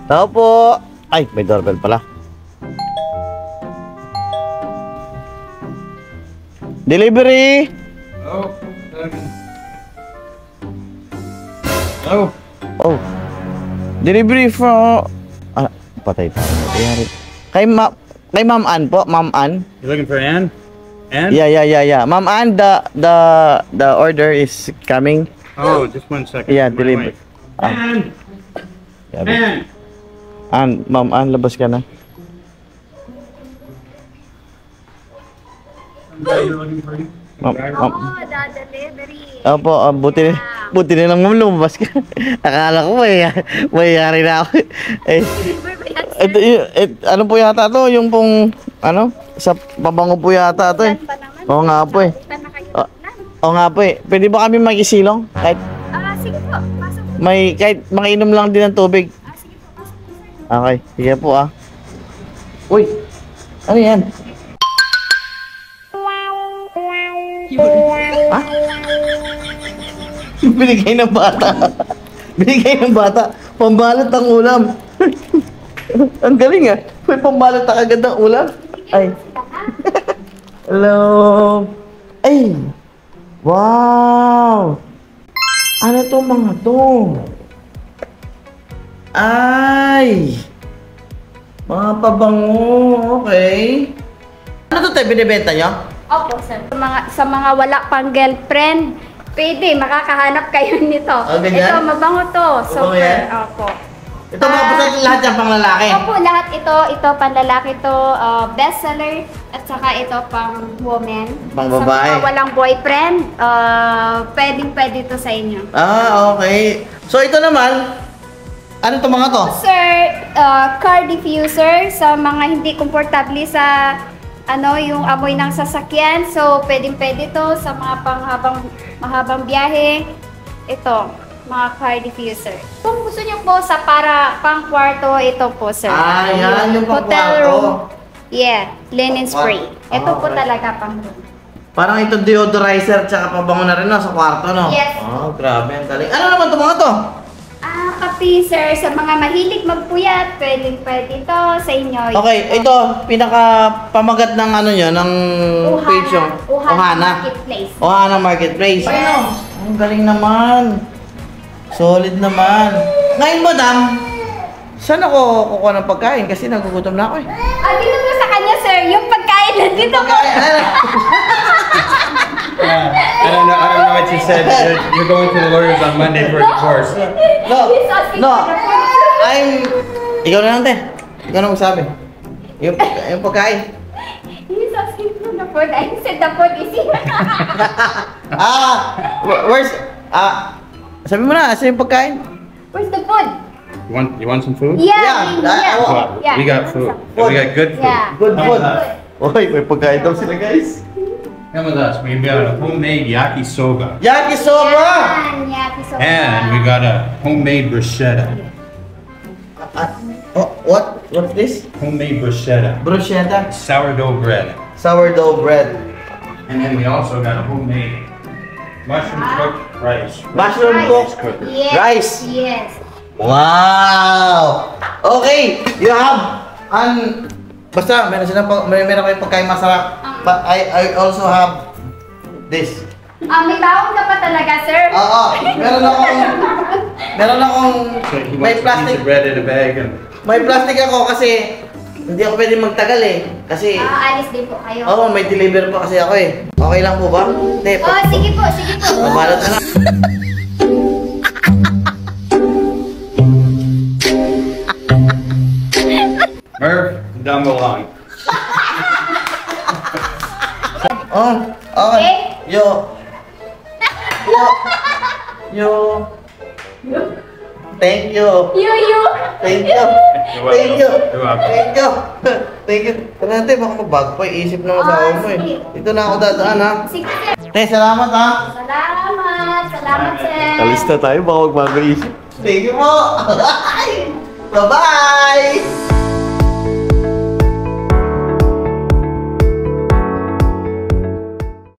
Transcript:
Tao po. Ay, may doorbell pala. Delivery. Hello. Hello. Oh. Delivery from... Ah, patay tayo. Kay Ma'am Ann po, Ma'am Ann. You looking for Ann? Ann? Yeah. Ma'am Ann, the order is coming. Oh, just 1 second. Yeah, My delivery. wife. Ann! Yeah, Ann! Ann, Ma'am Ann, labas ka na. Ma'am. the delivery. Opo, buti na lang ma'am lumabas ka. Akala ko mayayari na ako. Ano po yata to? Yung pong, sa pabango po yata to eh. Oo nga po eh. Oo nga po eh. Pwede ba kami mag-isilong? Kahit, Sige po, pasok. kahit makainom lang din ng tubig. Sige po, pasok po sir. Okay, sige po Uy, ano yan? Ha? Binigay ng bata. Binigay ng bata. Pambalot ng ulam. Ang galing May pambalot na kagad ng ulam. Ay. Hello. Ay. Wow. Ano to mga to? Ay. Mga pabango. Okay. Ano to tayo binibenta nyo? Opo, sir. Sa mga wala pang girlfriend, pwede, makakahanap kayo nito. ganyan? Ito, mabango to. Mabango yan? Opo. Ito mga basta lahat yan pang lalaki. Opo, lahat ito. Ito, panlalaki to, bestseller. At saka ito, pang woman. Pang babae. Sa mga walang boyfriend, pwede to sa inyo. Okay. So ito naman, ano to mga to? Sir, car diffuser sa mga hindi komportable sa yung amoy ng sasakyan. So, pwede to sa mga mahabang biyahe. Ito, mga car diffuser. Kung gusto nyo po sa para pang kwarto, ito po, sir. Yan yung pang hotel kwarto. room. Yeah, linen spray. Ito po Okay. talaga pang room. Parang ito deodorizer tsaka pabango na rin sa kwarto, no? Yes. Grabe, ang galing. Ano naman to mga to? Kape, sir. Sa mga mahilig magpuyat, pwede to sa inyo. Okay, ito, pinaka pamagat ng ng page yung Ohana Marketplace. Ohana Marketplace. Yes. Ang galing naman. Solid naman. Ngayon, madam, saan ako kukuha ng pagkain? Kasi nagugutom na ako eh. Dito po sa kanya, sir. Yung pagkain nandito po. I don't know what you said. You're going to the lawyers on Monday for a divorce. No. Ikaw na lang, te. Ikaw na magsabi. Yung pagkain. He's asking for the food. I said the food is here. Where's, sabi mo na, saan yung pagkain? Where's the food? You want some food? Yeah. We got food. We got good food. Yeah. Good food. Uy, may pagkain daw sila, guys. Come with us. We've got a homemade yakisoba. Yakisoba! Yakisoba. And we got a homemade bruschetta. What's this? Homemade bruschetta. Bruschetta. Sourdough bread. Sourdough bread. And then we also got a homemade mushroom cooked rice. Mushroom cooked Yes. rice. Yes. Wow! Okay, you have basta meron kayong pagkain masarap. But I also have this. May bawang ka pa talaga, sir. Oo, meron akong So he may wants a piece plastic. of bread in a bag and May plastic ako kasi hindi ako pwede magtagal kasi Alis din po kayo. may deliver pa kasi ako eh. Okay lang po ba? Hindi po. Sige po. Mabalot na lang. Merv, down the line. Okay. Yo. Thank you. Thank you. Thank you. You're welcome. Thank you. Thank you. Tara natin, baka mabago pa isip ng asawa mo eh. Sige. Dito na ako dadaan ha. Sige, sir. Te, salamat ha. Salamat, sir. Kalista tayo, baka magbago isip. Thank you po. Bye-bye.